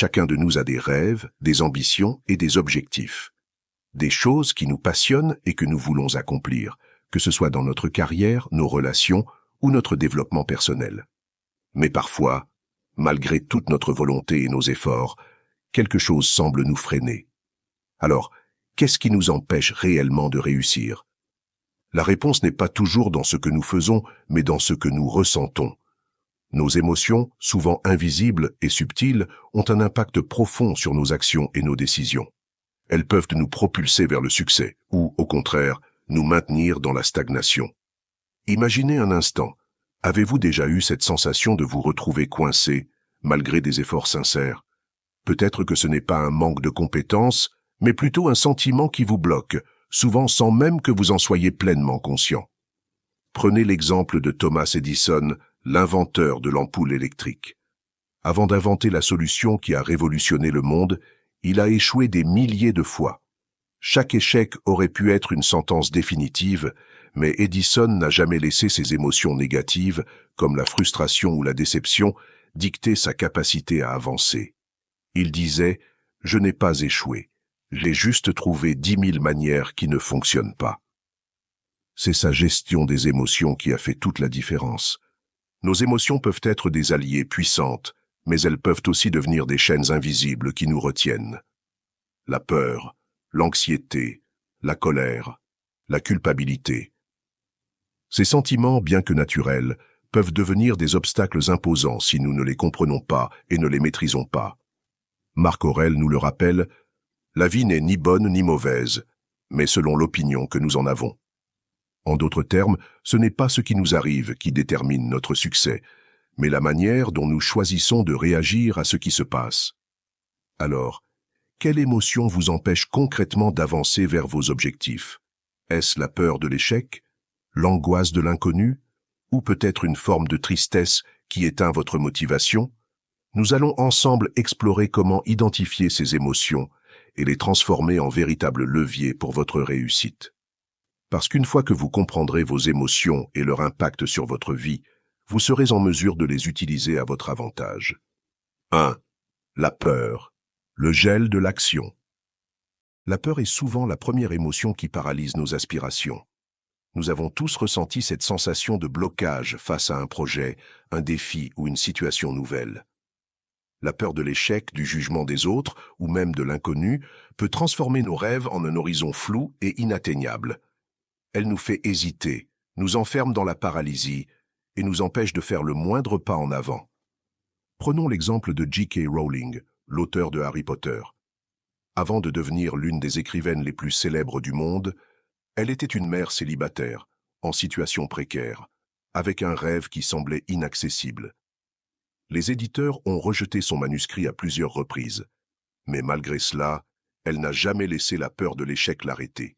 Chacun de nous a des rêves, des ambitions et des objectifs. Des choses qui nous passionnent et que nous voulons accomplir, que ce soit dans notre carrière, nos relations ou notre développement personnel. Mais parfois, malgré toute notre volonté et nos efforts, quelque chose semble nous freiner. Alors, qu'est-ce qui nous empêche réellement de réussir? La réponse n'est pas toujours dans ce que nous faisons, mais dans ce que nous ressentons. Nos émotions, souvent invisibles et subtiles, ont un impact profond sur nos actions et nos décisions. Elles peuvent nous propulser vers le succès ou, au contraire, nous maintenir dans la stagnation. Imaginez un instant, avez-vous déjà eu cette sensation de vous retrouver coincé, malgré des efforts sincères? Peut-être que ce n'est pas un manque de compétences, mais plutôt un sentiment qui vous bloque, souvent sans même que vous en soyez pleinement conscient. Prenez l'exemple de Thomas Edison, l'inventeur de l'ampoule électrique. Avant d'inventer la solution qui a révolutionné le monde, il a échoué des milliers de fois. Chaque échec aurait pu être une sentence définitive, mais Edison n'a jamais laissé ses émotions négatives, comme la frustration ou la déception, dicter sa capacité à avancer. Il disait « Je n'ai pas échoué, j'ai juste trouvé 10 000 manières qui ne fonctionnent pas ». C'est sa gestion des émotions qui a fait toute la différence. Nos émotions peuvent être des alliées puissantes, mais elles peuvent aussi devenir des chaînes invisibles qui nous retiennent. La peur, l'anxiété, la colère, la culpabilité. Ces sentiments, bien que naturels, peuvent devenir des obstacles imposants si nous ne les comprenons pas et ne les maîtrisons pas. Marc Aurèle nous le rappelle, « La vie n'est ni bonne ni mauvaise, mais selon l'opinion que nous en avons ». En d'autres termes, ce n'est pas ce qui nous arrive qui détermine notre succès, mais la manière dont nous choisissons de réagir à ce qui se passe. Alors, quelle émotion vous empêche concrètement d'avancer vers vos objectifs? Est-ce la peur de l'échec, l'angoisse de l'inconnu, ou peut-être une forme de tristesse qui éteint votre motivation? Nous allons ensemble explorer comment identifier ces émotions et les transformer en véritables leviers pour votre réussite. Parce qu'une fois que vous comprendrez vos émotions et leur impact sur votre vie, vous serez en mesure de les utiliser à votre avantage. 1. La peur. Le gel de l'action. La peur est souvent la première émotion qui paralyse nos aspirations. Nous avons tous ressenti cette sensation de blocage face à un projet, un défi ou une situation nouvelle. La peur de l'échec, du jugement des autres ou même de l'inconnu peut transformer nos rêves en un horizon flou et inatteignable. Elle nous fait hésiter, nous enferme dans la paralysie et nous empêche de faire le moindre pas en avant. Prenons l'exemple de J.K. Rowling, l'auteur de Harry Potter. Avant de devenir l'une des écrivaines les plus célèbres du monde, elle était une mère célibataire, en situation précaire, avec un rêve qui semblait inaccessible. Les éditeurs ont rejeté son manuscrit à plusieurs reprises, mais malgré cela, elle n'a jamais laissé la peur de l'échec l'arrêter.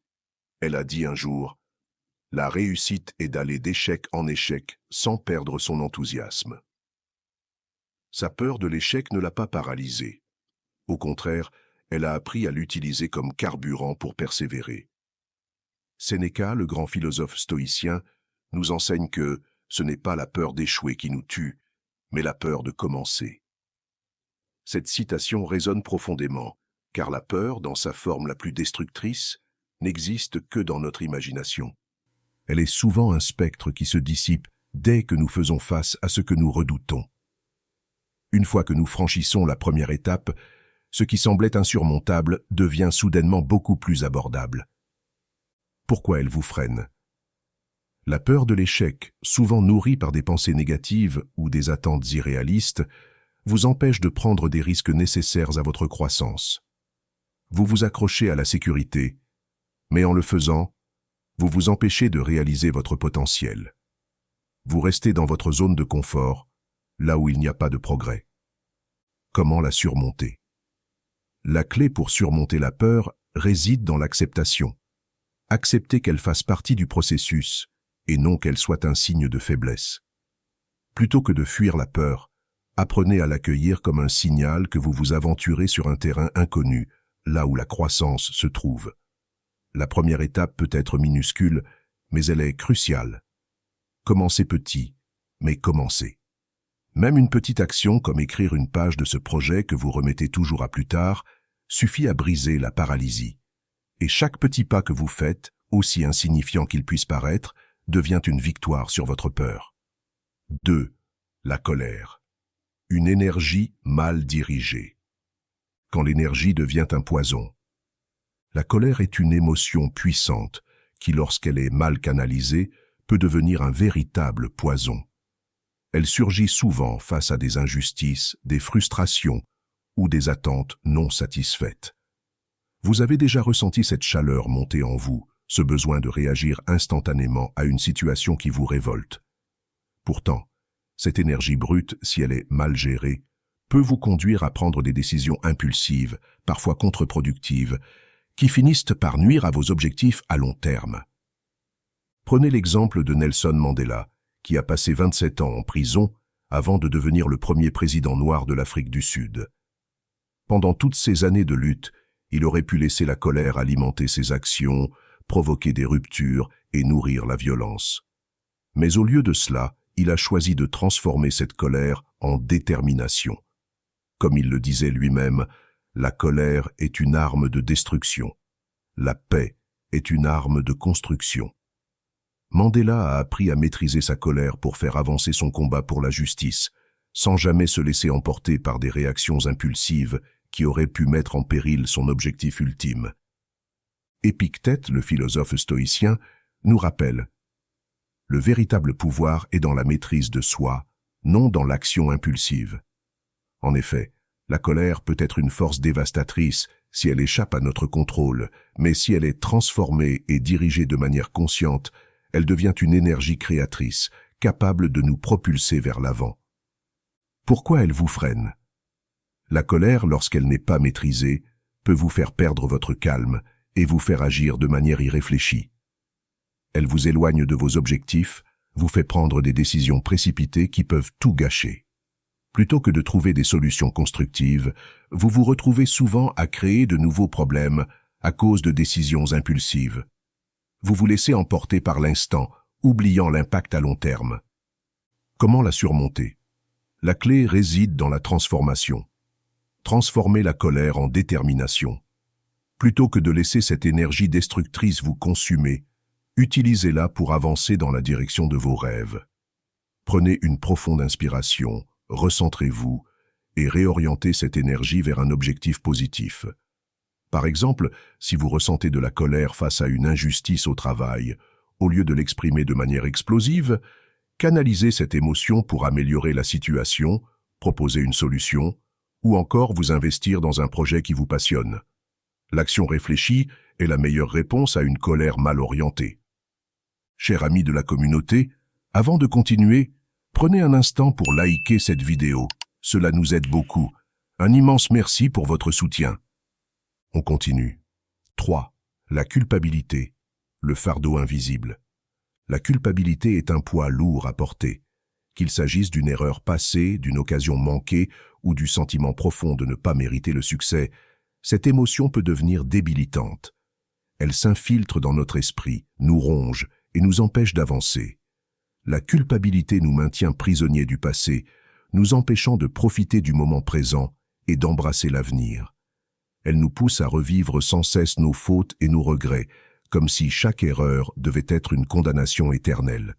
Elle a dit un jour « La réussite est d'aller d'échec en échec sans perdre son enthousiasme ». Sa peur de l'échec ne l'a pas paralysée. Au contraire, elle a appris à l'utiliser comme carburant pour persévérer. Sénéca, le grand philosophe stoïcien, nous enseigne que ce n'est pas la peur d'échouer qui nous tue, mais la peur de commencer. Cette citation résonne profondément, car la peur, dans sa forme la plus destructrice, n'existe que dans notre imagination. Elle est souvent un spectre qui se dissipe dès que nous faisons face à ce que nous redoutons. Une fois que nous franchissons la première étape, ce qui semblait insurmontable devient soudainement beaucoup plus abordable. Pourquoi elle vous freine? La peur de l'échec, souvent nourrie par des pensées négatives ou des attentes irréalistes, vous empêche de prendre des risques nécessaires à votre croissance. Vous vous accrochez à la sécurité, mais en le faisant, vous vous empêchez de réaliser votre potentiel. Vous restez dans votre zone de confort, là où il n'y a pas de progrès. Comment la surmonter? La clé pour surmonter la peur réside dans l'acceptation. Accepter qu'elle fasse partie du processus, et non qu'elle soit un signe de faiblesse. Plutôt que de fuir la peur, apprenez à l'accueillir comme un signal que vous vous aventurez sur un terrain inconnu, là où la croissance se trouve. La première étape peut être minuscule, mais elle est cruciale. Commencez petit, mais commencez. Même une petite action comme écrire une page de ce projet que vous remettez toujours à plus tard suffit à briser la paralysie. Et chaque petit pas que vous faites, aussi insignifiant qu'il puisse paraître, devient une victoire sur votre peur. 2. La colère. Une énergie mal dirigée. Quand l'énergie devient un poison. La colère est une émotion puissante qui, lorsqu'elle est mal canalisée, peut devenir un véritable poison. Elle surgit souvent face à des injustices, des frustrations ou des attentes non satisfaites. Vous avez déjà ressenti cette chaleur monter en vous, ce besoin de réagir instantanément à une situation qui vous révolte. Pourtant, cette énergie brute, si elle est mal gérée, peut vous conduire à prendre des décisions impulsives, parfois contre-productives, qui finissent par nuire à vos objectifs à long terme. Prenez l'exemple de Nelson Mandela, qui a passé 27 ans en prison avant de devenir le premier président noir de l'Afrique du Sud. Pendant toutes ces années de lutte, il aurait pu laisser la colère alimenter ses actions, provoquer des ruptures et nourrir la violence. Mais au lieu de cela, il a choisi de transformer cette colère en détermination. Comme il le disait lui-même, la colère est une arme de destruction. La paix est une arme de construction. Mandela a appris à maîtriser sa colère pour faire avancer son combat pour la justice, sans jamais se laisser emporter par des réactions impulsives qui auraient pu mettre en péril son objectif ultime. Épictète, le philosophe stoïcien, nous rappelle « Le véritable pouvoir est dans la maîtrise de soi, non dans l'action impulsive. » En effet, la colère peut être une force dévastatrice si elle échappe à notre contrôle, mais si elle est transformée et dirigée de manière consciente, elle devient une énergie créatrice, capable de nous propulser vers l'avant. Pourquoi elle vous freine? La colère, lorsqu'elle n'est pas maîtrisée, peut vous faire perdre votre calme et vous faire agir de manière irréfléchie. Elle vous éloigne de vos objectifs, vous fait prendre des décisions précipitées qui peuvent tout gâcher. Plutôt que de trouver des solutions constructives, vous vous retrouvez souvent à créer de nouveaux problèmes à cause de décisions impulsives. Vous vous laissez emporter par l'instant, oubliant l'impact à long terme. Comment la surmonter? La clé réside dans la transformation. Transformez la colère en détermination. Plutôt que de laisser cette énergie destructrice vous consumer, utilisez-la pour avancer dans la direction de vos rêves. Prenez une profonde inspiration, recentrez-vous et réorientez cette énergie vers un objectif positif. Par exemple, si vous ressentez de la colère face à une injustice au travail, au lieu de l'exprimer de manière explosive, canalisez cette émotion pour améliorer la situation, proposer une solution, ou encore vous investir dans un projet qui vous passionne. L'action réfléchie est la meilleure réponse à une colère mal orientée. Chers amis de la communauté, avant de continuer, prenez un instant pour liker cette vidéo. Cela nous aide beaucoup. Un immense merci pour votre soutien. On continue. 3. La culpabilité, le fardeau invisible. La culpabilité est un poids lourd à porter. Qu'il s'agisse d'une erreur passée, d'une occasion manquée ou du sentiment profond de ne pas mériter le succès, cette émotion peut devenir débilitante. Elle s'infiltre dans notre esprit, nous ronge et nous empêche d'avancer. La culpabilité nous maintient prisonniers du passé, nous empêchant de profiter du moment présent et d'embrasser l'avenir. Elle nous pousse à revivre sans cesse nos fautes et nos regrets, comme si chaque erreur devait être une condamnation éternelle.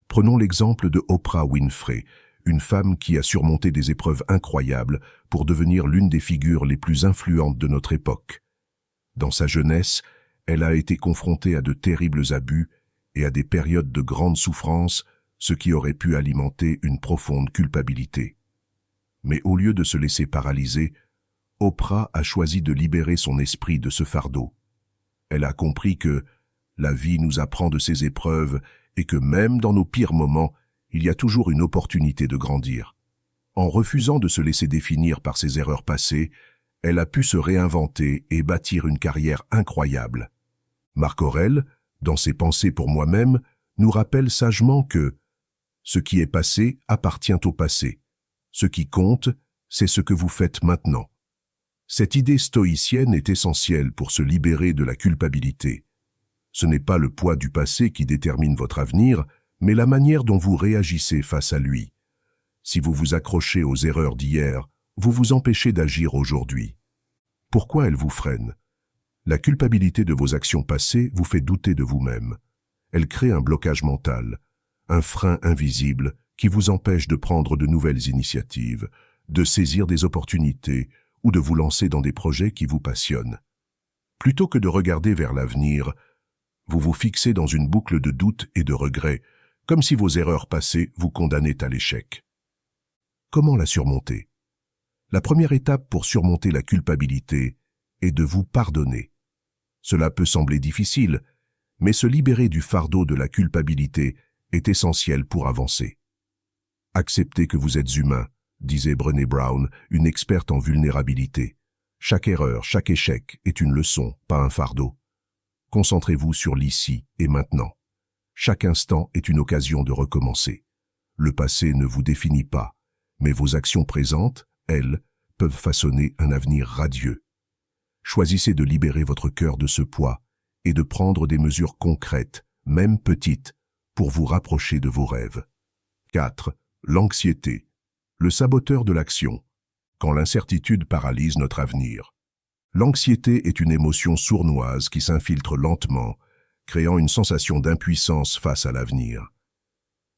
Prenons l'exemple de Oprah Winfrey, une femme qui a surmonté des épreuves incroyables pour devenir l'une des figures les plus influentes de notre époque. Dans sa jeunesse, elle a été confrontée à de terribles abus et à des périodes de grande souffrance, ce qui aurait pu alimenter une profonde culpabilité. Mais au lieu de se laisser paralyser, Oprah a choisi de libérer son esprit de ce fardeau. Elle a compris que la vie nous apprend de ses épreuves et que même dans nos pires moments, il y a toujours une opportunité de grandir. En refusant de se laisser définir par ses erreurs passées, elle a pu se réinventer et bâtir une carrière incroyable. Marc Aurèle, dans ses Pensées pour moi-même, nous rappelle sagement que « ce qui est passé appartient au passé. Ce qui compte, c'est ce que vous faites maintenant. » Cette idée stoïcienne est essentielle pour se libérer de la culpabilité. Ce n'est pas le poids du passé qui détermine votre avenir, mais la manière dont vous réagissez face à lui. Si vous vous accrochez aux erreurs d'hier, vous vous empêchez d'agir aujourd'hui. Pourquoi elles vous freinent? La culpabilité de vos actions passées vous fait douter de vous-même. Elle crée un blocage mental, un frein invisible qui vous empêche de prendre de nouvelles initiatives, de saisir des opportunités ou de vous lancer dans des projets qui vous passionnent. Plutôt que de regarder vers l'avenir, vous vous fixez dans une boucle de doute et de regrets, comme si vos erreurs passées vous condamnaient à l'échec. Comment la surmonter? La première étape pour surmonter la culpabilité est de vous pardonner. Cela peut sembler difficile, mais se libérer du fardeau de la culpabilité est essentiel pour avancer. Acceptez que vous êtes humain, disait Brené Brown, une experte en vulnérabilité. Chaque erreur, chaque échec est une leçon, pas un fardeau. Concentrez-vous sur l'ici et maintenant. Chaque instant est une occasion de recommencer. Le passé ne vous définit pas, mais vos actions présentes, elles, peuvent façonner un avenir radieux. Choisissez de libérer votre cœur de ce poids et de prendre des mesures concrètes, même petites, pour vous rapprocher de vos rêves. 4. L'anxiété, le saboteur de l'action, quand l'incertitude paralyse notre avenir. L'anxiété est une émotion sournoise qui s'infiltre lentement, créant une sensation d'impuissance face à l'avenir.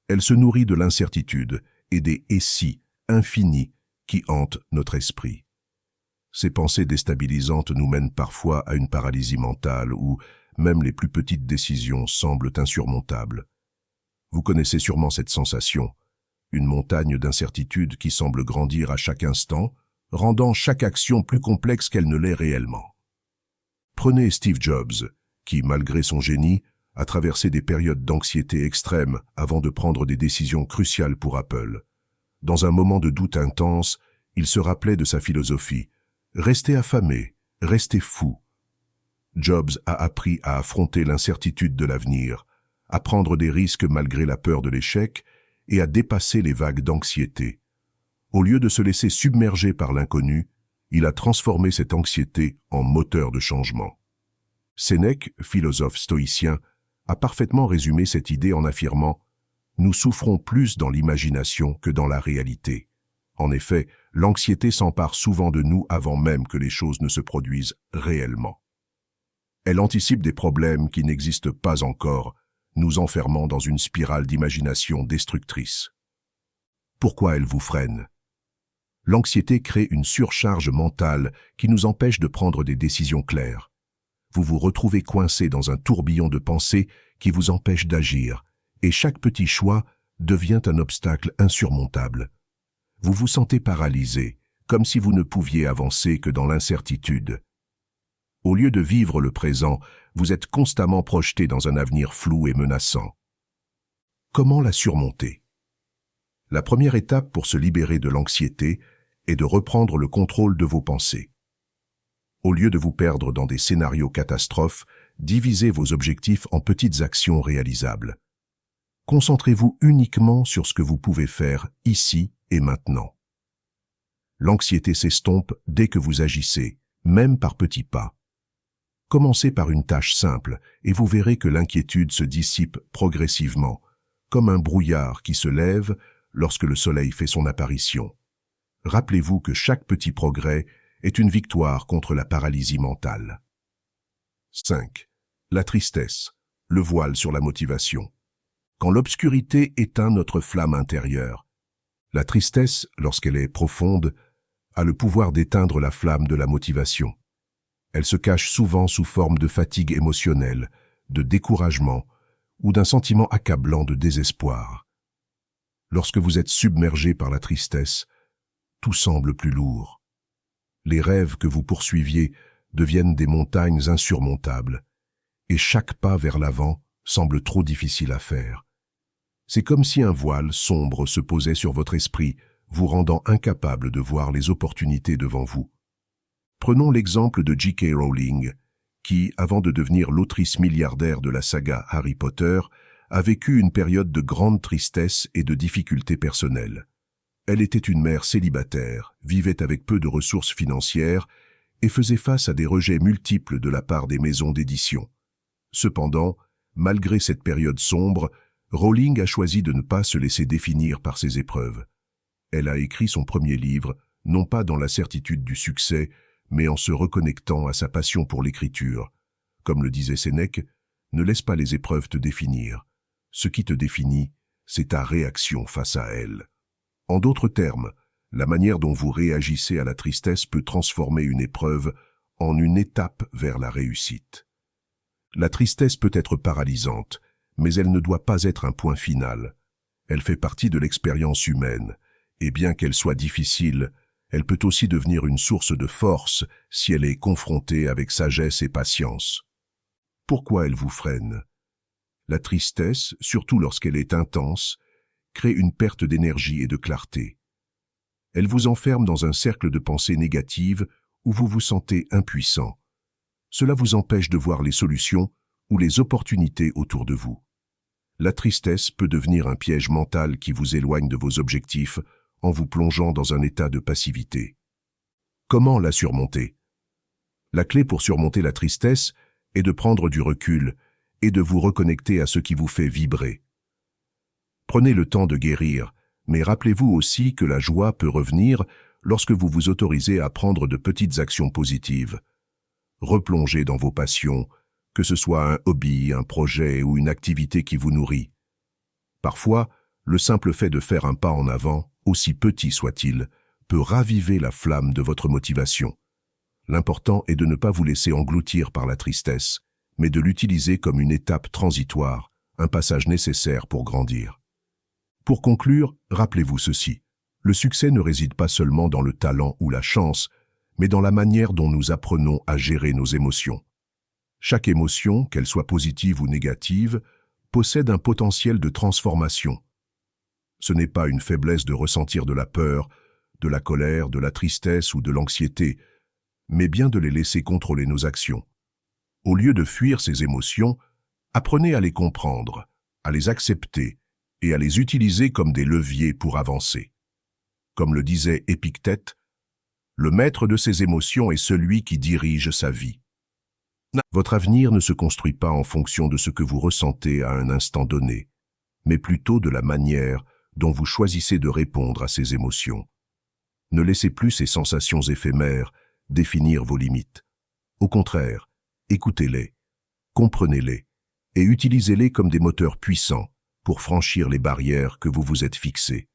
Elle se nourrit de l'incertitude et des « et si » infinis qui hantent notre esprit. Ces pensées déstabilisantes nous mènent parfois à une paralysie mentale où même les plus petites décisions semblent insurmontables. Vous connaissez sûrement cette sensation, une montagne d'incertitude qui semble grandir à chaque instant, rendant chaque action plus complexe qu'elle ne l'est réellement. Prenez Steve Jobs, qui, malgré son génie, a traversé des périodes d'anxiété extrême avant de prendre des décisions cruciales pour Apple. Dans un moment de doute intense, il se rappelait de sa philosophie. Restez affamé, restez fou. Jobs a appris à affronter l'incertitude de l'avenir, à prendre des risques malgré la peur de l'échec et à dépasser les vagues d'anxiété. Au lieu de se laisser submerger par l'inconnu, il a transformé cette anxiété en moteur de changement. Sénèque, philosophe stoïcien, a parfaitement résumé cette idée en affirmant « Nous souffrons plus dans l'imagination que dans la réalité ». En effet, l'anxiété s'empare souvent de nous avant même que les choses ne se produisent réellement. Elle anticipe des problèmes qui n'existent pas encore, nous enfermant dans une spirale d'imagination destructrice. Pourquoi elle vous freine? L'anxiété crée une surcharge mentale qui nous empêche de prendre des décisions claires. Vous vous retrouvez coincé dans un tourbillon de pensées qui vous empêche d'agir, et chaque petit choix devient un obstacle insurmontable. Vous vous sentez paralysé, comme si vous ne pouviez avancer que dans l'incertitude. Au lieu de vivre le présent, vous êtes constamment projeté dans un avenir flou et menaçant. Comment la surmonter? La première étape pour se libérer de l'anxiété est de reprendre le contrôle de vos pensées. Au lieu de vous perdre dans des scénarios catastrophes, divisez vos objectifs en petites actions réalisables. Concentrez-vous uniquement sur ce que vous pouvez faire ici et maintenant. L'anxiété s'estompe dès que vous agissez, même par petits pas. Commencez par une tâche simple et vous verrez que l'inquiétude se dissipe progressivement, comme un brouillard qui se lève lorsque le soleil fait son apparition. Rappelez-vous que chaque petit progrès est une victoire contre la paralysie mentale. 5. La tristesse, le voile sur la motivation. Quand l'obscurité éteint notre flamme intérieure, la tristesse, lorsqu'elle est profonde, a le pouvoir d'éteindre la flamme de la motivation. Elle se cache souvent sous forme de fatigue émotionnelle, de découragement ou d'un sentiment accablant de désespoir. Lorsque vous êtes submergé par la tristesse, tout semble plus lourd. Les rêves que vous poursuiviez deviennent des montagnes insurmontables, et chaque pas vers l'avant semble trop difficile à faire. C'est comme si un voile sombre se posait sur votre esprit, vous rendant incapable de voir les opportunités devant vous. Prenons l'exemple de J.K. Rowling, qui, avant de devenir l'autrice milliardaire de la saga Harry Potter, a vécu une période de grande tristesse et de difficultés personnelles. Elle était une mère célibataire, vivait avec peu de ressources financières et faisait face à des rejets multiples de la part des maisons d'édition. Cependant, malgré cette période sombre, Rowling a choisi de ne pas se laisser définir par ses épreuves. Elle a écrit son premier livre, non pas dans la certitude du succès, mais en se reconnectant à sa passion pour l'écriture. Comme le disait Sénèque, ne laisse pas les épreuves te définir. Ce qui te définit, c'est ta réaction face à elles. En d'autres termes, la manière dont vous réagissez à la tristesse peut transformer une épreuve en une étape vers la réussite. La tristesse peut être paralysante, mais elle ne doit pas être un point final. Elle fait partie de l'expérience humaine, et bien qu'elle soit difficile, elle peut aussi devenir une source de force si elle est confrontée avec sagesse et patience. Pourquoi elle vous freine? La tristesse, surtout lorsqu'elle est intense, crée une perte d'énergie et de clarté. Elle vous enferme dans un cercle de pensées négatives où vous vous sentez impuissant. Cela vous empêche de voir les solutions ou les opportunités autour de vous. La tristesse peut devenir un piège mental qui vous éloigne de vos objectifs en vous plongeant dans un état de passivité. Comment la surmonter? La clé pour surmonter la tristesse est de prendre du recul et de vous reconnecter à ce qui vous fait vibrer. Prenez le temps de guérir, mais rappelez-vous aussi que la joie peut revenir lorsque vous vous autorisez à prendre de petites actions positives. Replongez dans vos passions, que ce soit un hobby, un projet ou une activité qui vous nourrit. Parfois, le simple fait de faire un pas en avant, aussi petit soit-il, peut raviver la flamme de votre motivation. L'important est de ne pas vous laisser engloutir par la tristesse, mais de l'utiliser comme une étape transitoire, un passage nécessaire pour grandir. Pour conclure, rappelez-vous ceci. Le succès ne réside pas seulement dans le talent ou la chance, mais dans la manière dont nous apprenons à gérer nos émotions. Chaque émotion, qu'elle soit positive ou négative, possède un potentiel de transformation. Ce n'est pas une faiblesse de ressentir de la peur, de la colère, de la tristesse ou de l'anxiété, mais bien de les laisser contrôler nos actions. Au lieu de fuir ces émotions, apprenez à les comprendre, à les accepter et à les utiliser comme des leviers pour avancer. Comme le disait Épictète, le maître de ses émotions est celui qui dirige sa vie. Votre avenir ne se construit pas en fonction de ce que vous ressentez à un instant donné, mais plutôt de la manière dont vous choisissez de répondre à ces émotions. Ne laissez plus ces sensations éphémères définir vos limites. Au contraire, écoutez-les, comprenez-les et utilisez-les comme des moteurs puissants pour franchir les barrières que vous vous êtes fixées.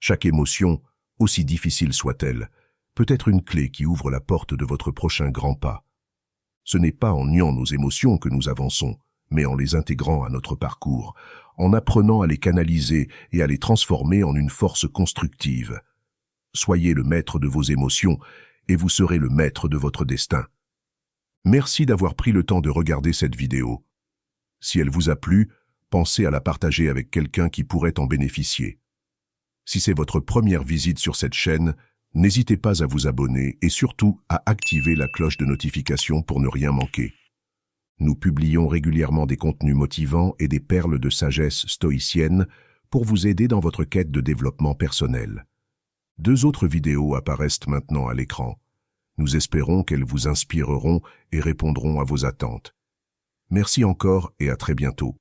Chaque émotion, aussi difficile soit-elle, peut être une clé qui ouvre la porte de votre prochain grand pas. Ce n'est pas en niant nos émotions que nous avançons, mais en les intégrant à notre parcours, en apprenant à les canaliser et à les transformer en une force constructive. Soyez le maître de vos émotions et vous serez le maître de votre destin. Merci d'avoir pris le temps de regarder cette vidéo. Si elle vous a plu, pensez à la partager avec quelqu'un qui pourrait en bénéficier. Si c'est votre première visite sur cette chaîne, n'hésitez pas à vous abonner et surtout à activer la cloche de notification pour ne rien manquer. Nous publions régulièrement des contenus motivants et des perles de sagesse stoïcienne pour vous aider dans votre quête de développement personnel. 2 autres vidéos apparaissent maintenant à l'écran. Nous espérons qu'elles vous inspireront et répondront à vos attentes. Merci encore et à très bientôt.